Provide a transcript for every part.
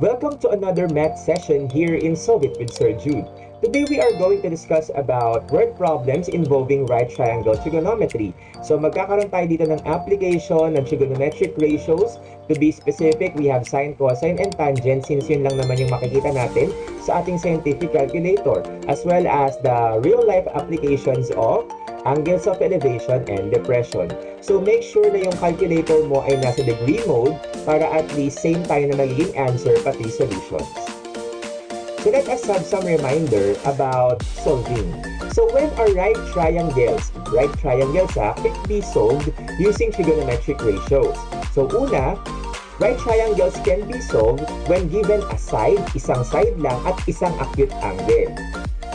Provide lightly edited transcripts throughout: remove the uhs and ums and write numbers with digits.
Welcome to another math session here in Solve It with Sir Jude. Today we are going to discuss about word problems involving right triangle trigonometry. So magkakaroon tayo dito ng application ng trigonometric ratios. To be specific, we have sine, cosine, and tangent since yun lang naman yung makikita natin sa ating scientific calculator, as well as the real-life applications of angles of elevation and depression. So make sure na yung calculator mo ay nasa degree mode para at least same tayo na magiging answer pati solutions. So let us have some reminder about solving. So when our right triangles can be solved using trigonometric ratios. So una, right triangles can be solved when given a side, isang side lang at isang acute angle.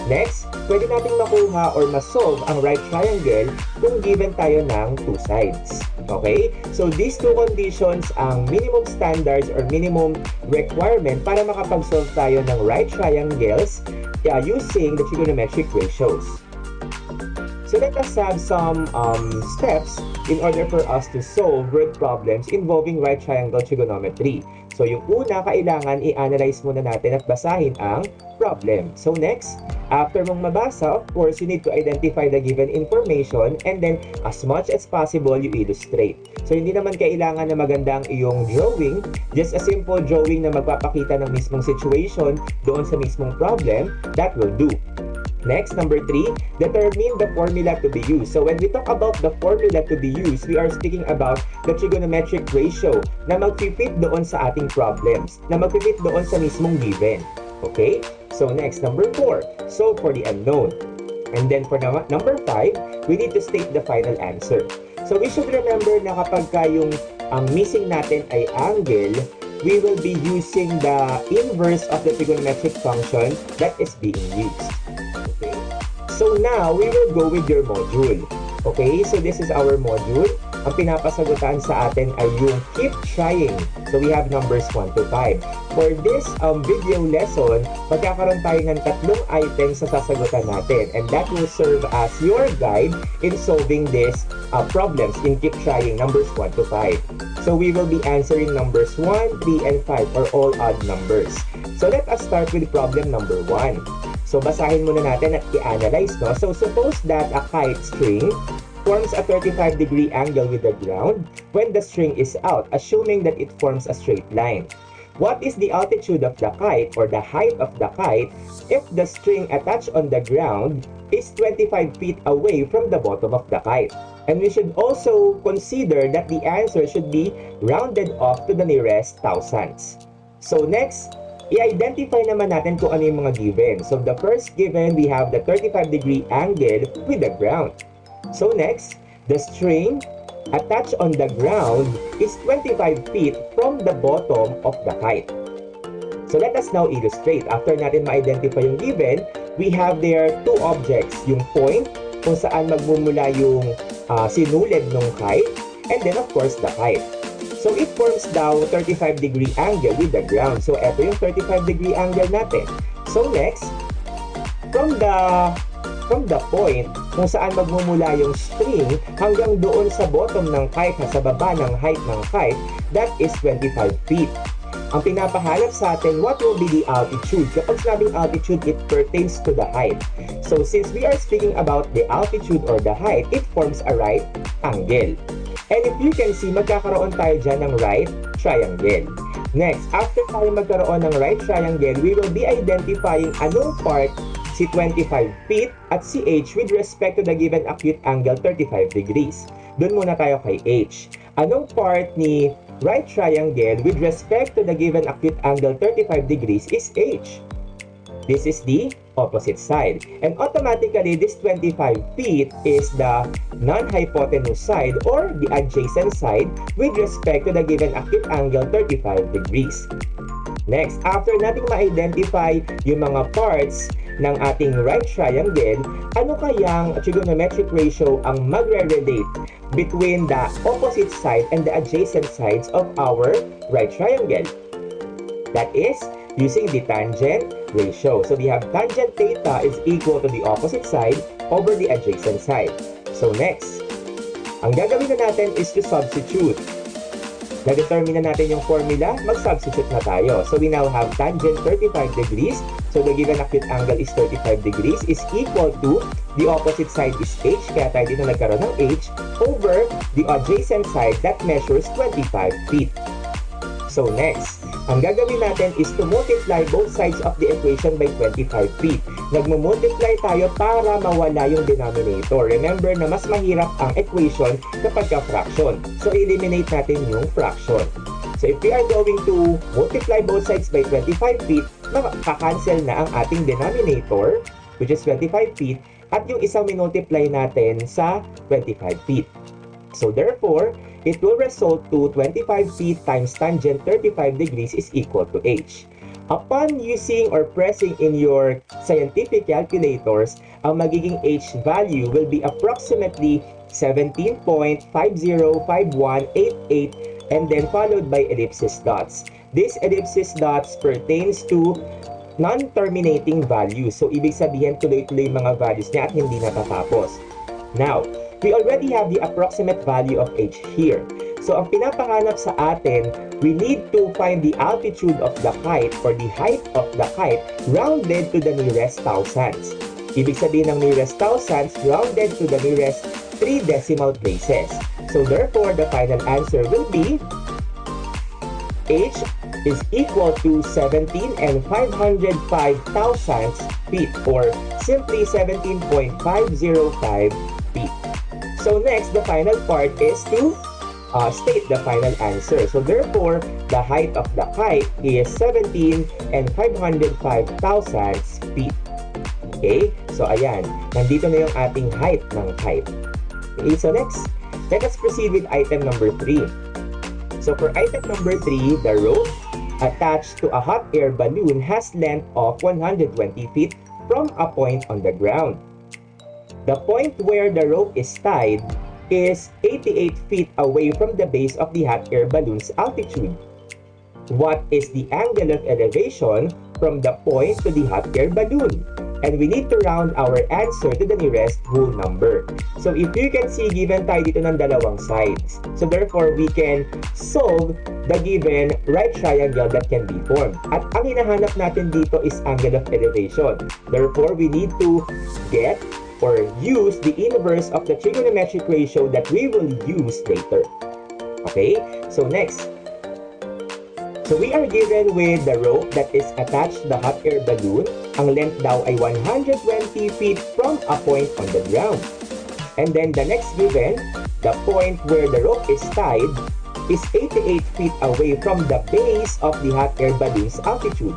Next, pwede nating makuha or ma-solve ang right triangle kung given tayo ng two sides. Okay? So, these two conditions ang minimum standards or minimum requirement para makapag-solve tayo ng right triangles using the trigonometric ratios. So, let us have some steps in order for us to solve word problems involving right triangle trigonometry. So, yung una, kailangan i-analyze muna natin at basahin ang problem. So, next, after mong mabasa, of course, you need to identify the given information and then as much as possible, you illustrate. So, hindi naman kailangan na maganda ang iyong drawing. Just a simple drawing na magpapakita ng mismong situation doon sa mismong problem, that will do. Next, number 3, determine the formula to be used. So when we talk about the formula to be used, we are speaking about the trigonometric ratio na magpipit doon sa ating problems, na magpipit doon sa mismong given. Okay? So next, number 4, solve for the unknown. And then for number 5, we need to state the final answer. So we should remember na kapag yung missing natin ay angle, we will be using the inverse of the trigonometric function that is being used. Okay. So now, we will go with your module. Okay, so this is our module. Ang pinapasagutan sa atin ay yung keep trying. So we have numbers 1 to 5. For this video lesson, magkakaroon tayo ng 3 items sa sasagutan natin. And that will serve as your guide in solving these problems in keep trying, numbers 1 to 5. So we will be answering numbers 1, 3, and 5 or all odd numbers. So let us start with problem number 1. So basahin muna natin at i-analyze, no? So suppose that a kite string forms a 35-degree angle with the ground when the string is out, assuming that it forms a straight line. What is the altitude of the kite or the height of the kite if the string attached on the ground is 25 feet away from the bottom of the kite? And we should also consider that the answer should be rounded off to the nearest thousandths. So next, i-identify naman natin kung ano yung mga given. So the first given, we have the 35-degree angle with the ground. So next, the string attached on the ground is 25 feet from the bottom of the kite. So let us now illustrate. After natin ma-identify yung given, we have there two objects. Yung point, kung saan magmumula yung sinulid ng kite, and then of course the kite. So it forms daw 35-degree angle with the ground. So ito yung 35-degree angle natin. So next, from the point kung saan magmumula yung string hanggang doon sa bottom ng kite, sa baba ng height ng kite, that is 25 feet. Ang pinapahanap sa atin, what will be the altitude? Kapag sinabing altitude, it pertains to the height. So since we are speaking about the altitude or the height, it forms a right angle. And if you can see, magkakaroon tayo dyan ng right triangle. Next, after tayo magkaroon ng right triangle, we will be identifying anong part si 25 feet at si H with respect to the given acute angle 35 degrees. Doon muna tayo kay H. Anong part ni right triangle with respect to the given acute angle 35 degrees is H? This is the opposite side. And automatically, this 25 feet is the non-hypotenuse side or the adjacent side with respect to the given acute angle 35 degrees. Next, after nating ma-identify yung mga parts ng ating right triangle, ano kayang trigonometric ratio ang magre-relate between the opposite side and the adjacent sides of our right triangle? That is using the tangent ratio. So we have tangent theta is equal to the opposite side over the adjacent side. So next, ang gagawin na natin is to substitute. Na-determine na natin yung formula, mag-substitute na tayo. So we now have tangent 35 degrees. So the given acute angle is 35 degrees is equal to the opposite side is h, kaya tayo dito nagkaroon ng h, over the adjacent side that measures 25 feet. So next, ang gagawin natin is to multiply both sides of the equation by 25 feet. Nagmumultiply tayo para mawala yung denominator. Remember na mas mahirap ang equation kapag ka-fraction. So eliminate natin yung fraction. So if we are going to multiply both sides by 25 feet, makakancel na ang ating denominator, which is 25 feet, at yung isang minultiply natin sa 25 feet. So therefore, it will result to 25 feet times tangent 35 degrees is equal to h. Upon using or pressing in your scientific calculators, ang magiging h value will be approximately 17.505188 and then followed by ellipsis dots. This ellipsis dots pertains to non-terminating values. So, ibig sabihin tuloy-tuloy mga values niya at hindi natatapos. Now, we already have the approximate value of h here. So, ang pinapahanap sa atin, we need to find the altitude of the kite or the height of the kite rounded to the nearest thousands. Ibig sabihin ng nearest thousands rounded to the nearest 3 decimal places. So, therefore, the final answer will be h is equal to 17 and 505 thousandths feet or simply 17.505 feet. So next, the final part is to state the final answer. So therefore, the height of the kite is 17 and 505 thousandths feet. Okay? So ayan, nandito na yung ating height ng kite. Okay, so next, let us proceed with item number 3. So for item number 3, the rope attached to a hot air balloon has length of 120 feet from a point on the ground. The point where the rope is tied is 88 feet away from the base of the hot air balloon's altitude. What is the angle of elevation from the point to the hot air balloon? And we need to round our answer to the nearest whole number. So if you can see, given tayo dito ng dalawang sides. So therefore, we can solve the given right triangle that can be formed. At ang hinahanap natin dito is angle of elevation. Therefore, we need to get or use the inverse of the trigonometric ratio that we will use later. Okay? So next, so we are given with the rope that is attached to the hot air balloon. Ang length daw ay 120 feet from a point on the ground. And then the next given, the point where the rope is tied is 88 feet away from the base of the hot air balloon's altitude.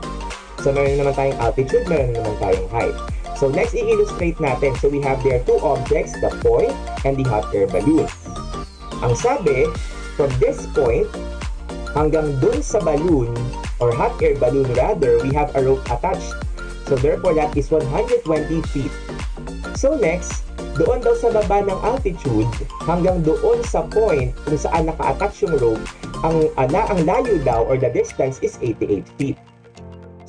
So meron naman tayong altitude, meron naman tayong height. So next, i-illustrate natin. So we have there two objects, the point and the hot air balloon. Ang sabi, from this point, hanggang dun sa balloon, or hot air balloon rather, we have a rope attached. So therefore, that is 120 feet. So next, doon daw sa baba ng altitude, hanggang doon sa point kung saan naka-attach yung rope, ang layo daw or the distance is 88 feet.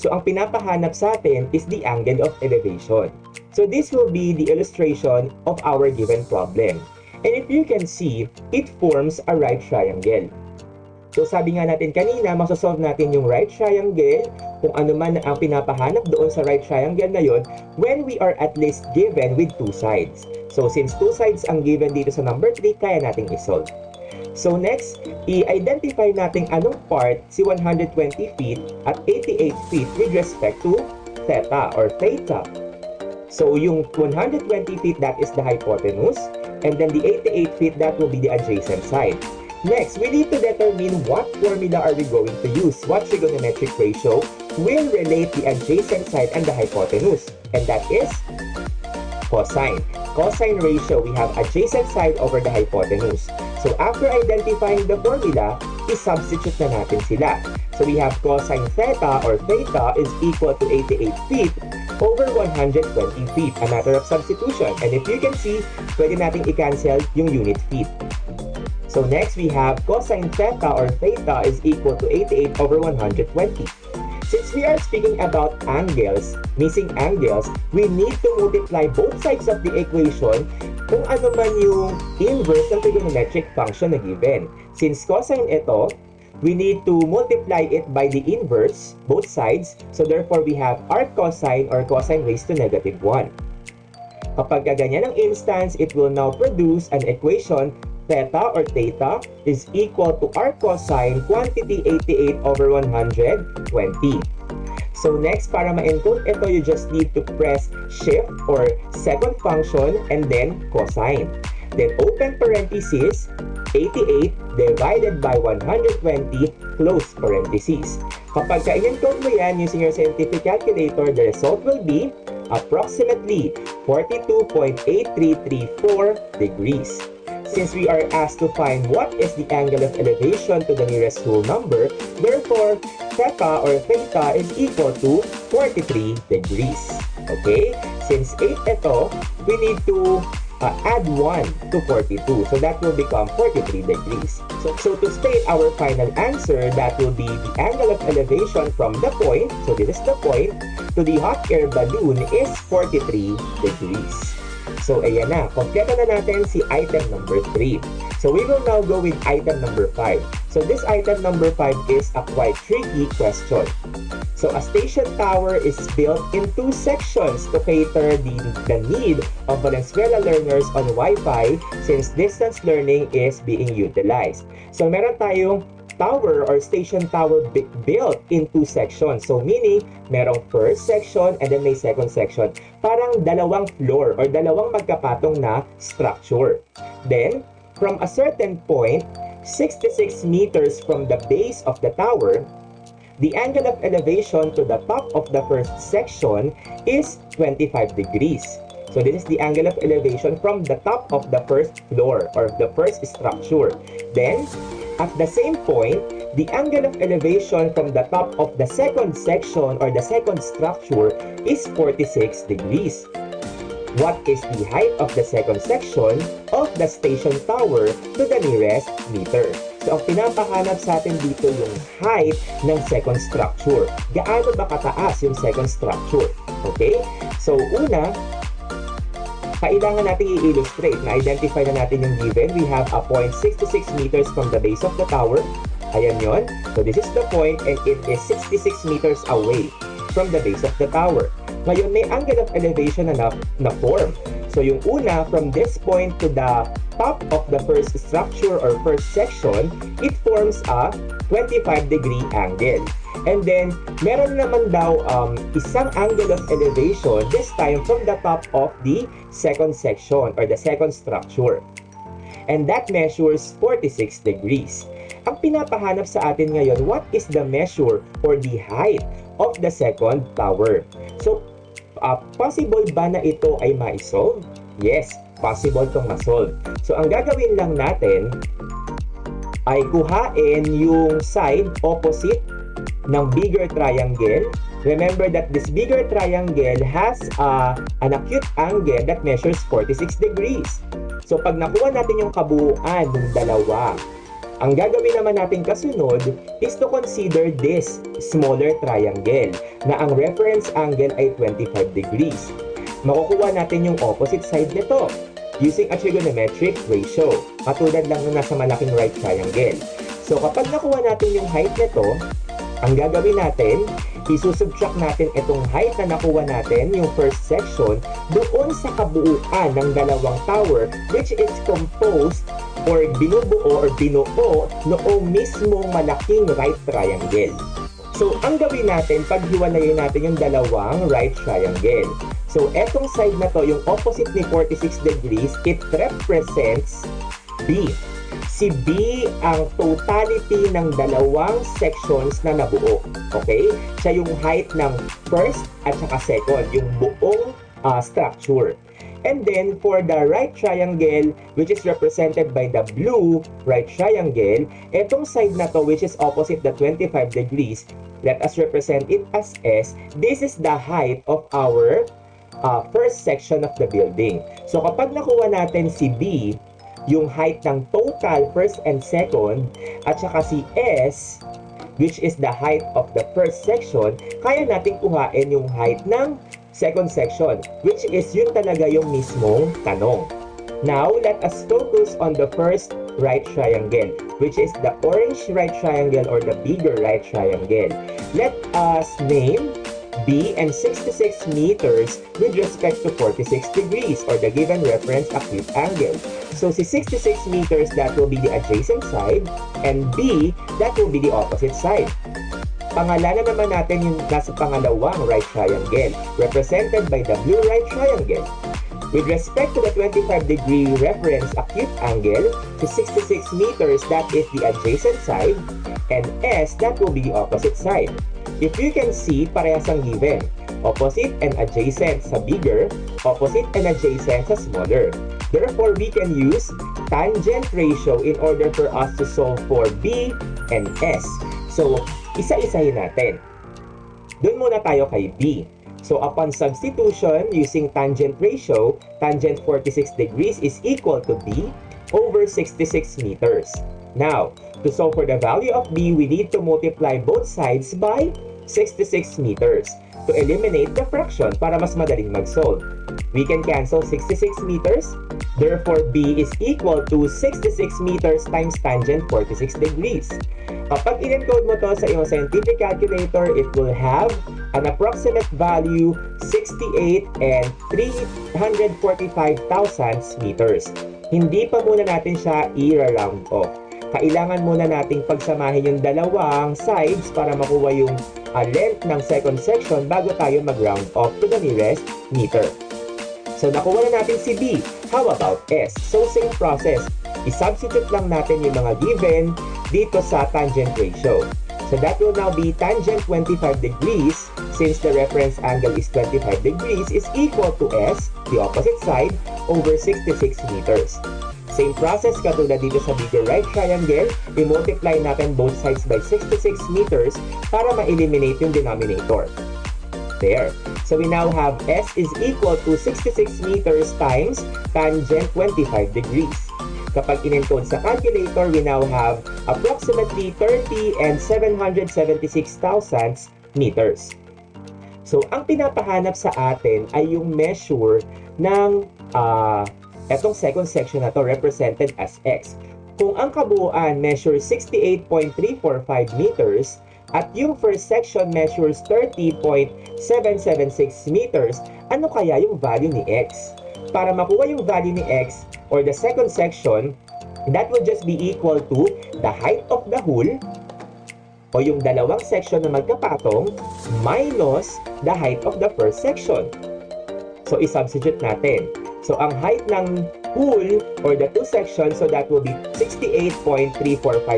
So ang pinapahanap sa atin is the angle of elevation. So this will be the illustration of our given problem. And if you can see, it forms a right triangle. So sabi nga natin kanina, masosolve natin yung right triangle, kung ano man ang pinapahanap doon sa right triangle na yon, when we are at least given with two sides. So since two sides ang given dito sa number 3, kaya nating isolve. So next, i-identify natin anong part si 120 feet at 88 feet with respect to theta or theta. So yung 120 feet, that is the hypotenuse, and then the 88 feet, that will be the adjacent side. Next, we need to determine what formula are we going to use. What trigonometric ratio will relate the adjacent side and the hypotenuse? And that is cosine. Cosine ratio, we have adjacent side over the hypotenuse. So after identifying the formula, i-substitute na natin sila. So we have cosine theta or theta is equal to 88 feet over 120 feet. A matter of substitution. And if you can see, pwede natin i-cancel yung unit feet. So next, we have cosine theta or theta is equal to 88 over 120. Since we are speaking about angles, missing angles, we need to multiply both sides of the equation kung ano man yung inverse ng trigonometric function na given. Since cosine ito, we need to multiply it by the inverse, both sides. So therefore, we have arc cosine or cosine raised to negative 1. Kapag ganyan ang instance, it will now produce an equation theta or theta is equal to arc cosine quantity 88 over 120. So next, para ma-encode ito, you just need to press shift or second function and then cosine. Then open parenthesis, 88 divided by 120 close parenthesis. Kapag ka-encode mo yan using your scientific calculator, the result will be approximately 42.8334 degrees. Since we are asked to find what is the angle of elevation to the nearest whole number, therefore, theta or theta is equal to 43 degrees. Okay? Since 8 ito, we need to add 1 to 42. So that will become 43 degrees. So to state our final answer, that will be the angle of elevation from the point, so this is the point, to the hot air balloon is 43 degrees. So ayan na, kompleto na natin si item number 3. So we will now go with item number 5. So this item number 5 is a quite tricky question. So a station tower is built in 2 sections to cater the need of Valenzuela learners on Wi-Fi since distance learning is being utilized. So meron tayong tower or station tower built in 2 sections. So meaning, merong first section and then may second section. Parang dalawang floor or dalawang magkapatong na structure. Then, from a certain point, 66 meters from the base of the tower, the angle of elevation to the top of the first section is 25 degrees. So this is the angle of elevation from the top of the first floor or the first structure. Then, at the same point, the angle of elevation from the top of the second section or the second structure is 46 degrees. What is the height of the second section of the station tower to the nearest meter? So, ang pinapahanap sa atin dito yung height ng second structure. Gaano ba kataas yung second structure? Okay? So, una, kailangan natin i-illustrate na identify na natin yung given. We have a point 66 meters from the base of the tower. Ayan yon. So this is the point and it is 66 meters away from the base of the tower. Ngayon, may angle of elevation na form. So yung una, from this point to the top of the first structure or first section, it forms a 25 degree angle. And then, meron naman daw isang angle of elevation, this time from the top of the second section or the second structure. And that measures 46 degrees. Ang pinapahanap sa atin ngayon, what is the measure or the height of the second tower? So, possible ba na ito ay ma-solve? Yes, possible itong ma-solve. So, ang gagawin lang natin ay kuhain yung side opposite ng bigger triangle. Remember that this bigger triangle has an acute angle that measures 46 degrees. So pag nakuha natin yung kabuuan ng dalawa, ang gagawin naman natin kasunod is to consider this smaller triangle na ang reference angle ay 25 degrees. Makukuha natin yung opposite side nito using a trigonometric ratio, katulad lang na nasa malaking right triangle. So kapag nakuha natin yung height nito, ang gagawin natin, isusubtract natin itong height na nakuha natin, yung first section, doon sa kabuuan ng dalawang tower, which is composed or binubuo or binuo noong mismong malaking right triangle. So, ang gawin natin, paghiwalayin natin yung dalawang right triangle. So, etong side na to, yung opposite ni 46 degrees, it represents B. Si B ang totality ng dalawang sections na nabuo. Okay? Siya yung height ng first at saka second, yung buong structure. And then, for the right triangle, which is represented by the blue right triangle, etong side na to, which is opposite the 25 degrees, let us represent it as S. This is the height of our first section of the building. So, kapag nakuha natin si B, yung height ng total first and second, at saka si S, which is the height of the first section, kaya natin kuhain yung height ng second section, which is yun talaga yung mismong tanong. Now, let us focus on the first right triangle, which is the orange right triangle or the bigger right triangle. Let us name B and 66 meters with respect to 46 degrees or the given reference acute angle. So si 66 meters, that will be the adjacent side, and B, that will be the opposite side. Pangalanan naman natin yung nasa pangalawang right triangle, represented by the blue right triangle. With respect to the 25-degree reference acute angle, to 66 meters, that is the adjacent side, and S, that will be the opposite side. If you can see, parehas ang given. Opposite and adjacent sa bigger, opposite and adjacent sa smaller. Therefore, we can use tangent ratio in order for us to solve for B and S. So, isa-isahin natin. Doon muna tayo kay B. So, upon substitution using tangent ratio, tangent 46 degrees is equal to B over 66 meters. Now, to solve for the value of B, we need to multiply both sides by 66 meters to eliminate the fraction para mas madaling mag-solve. We can cancel 66 meters. Therefore, B is equal to 66 meters times tangent 46 degrees. Kapag in-encode mo to sa iyong scientific calculator, it will have an approximate value 68 and 345 thousandths meters. Hindi pa muna natin siya i-round off. Kailangan muna nating pagsamahin yung dalawang sides para makuha yung length ng second section bago tayo mag-round off to the nearest meter. So, nakuha na natin si B. How about S? So, same process. I-substitute lang natin yung mga given dito sa tangent ratio. So, that will now be tangent 25 degrees, since the reference angle is 25 degrees, is equal to S, the opposite side, over 66 meters. Same process katulad dito sa bigger right triangle, i-multiply natin both sides by 66 meters para ma-eliminate yung denominator. There. So we now have S is equal to 66 meters times tangent 25 degrees. Kapag in-encode sa calculator, we now have approximately 30 and 776 thousandths meters. So ang pinapahanap sa atin ay yung measure ng etong second section na to represented as X. Kung ang kabuuan measures 68.345 meters at yung first section measures 30.776 meters, ano kaya yung value ni X? Para makuha yung value ni X or the second section, that will just be equal to the height of the hole o yung dalawang section na magkapatong minus the height of the first section. So, i-substitute natin. So, ang height ng hole or the two sections, so that will be 68.345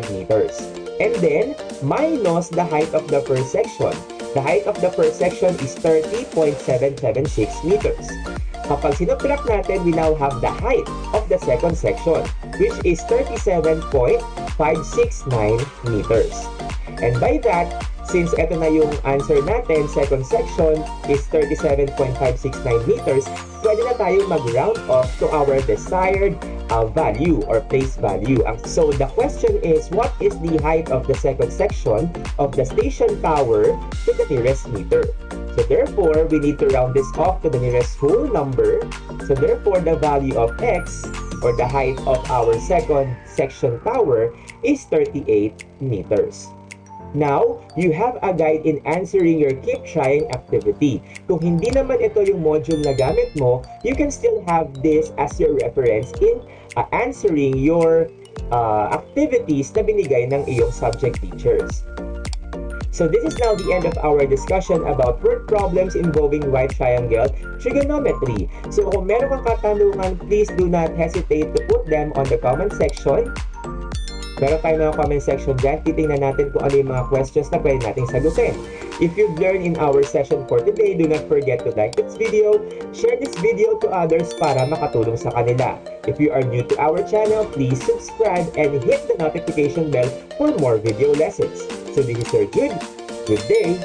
meters. And then, minus the height of the first section. The height of the first section is 30.776 meters. Kapag sinubtract natin, we now have the height of the second section, which is 37.569 meters. And by that, since ito na yung answer natin, second section is 37.569 meters, pwede na tayong mag-round off to our desired value or place value. So the question is, what is the height of the second section of the station tower to the nearest meter? So therefore, we need to round this off to the nearest whole number. So therefore, the value of X or the height of our second section tower is 38 meters. Now, you have a guide in answering your keep trying activity. Kung hindi naman ito yung module na gamit mo, you can still have this as your reference in answering your activities na binigay ng iyong subject teachers. So this is now the end of our discussion about word problems involving right triangle trigonometry. So kung meron kang katanungan, please do not hesitate to put them on the comment section. Meron tayo mga comment section dyan. Titingnan natin kung ano yung mga questions na pwede nating sagutin. If you've learned in our session for today, do not forget to like this video, share this video to others para makatulong sa kanila. If you are new to our channel, please subscribe and hit the notification bell for more video lessons. So this is Sir Jude. Good day!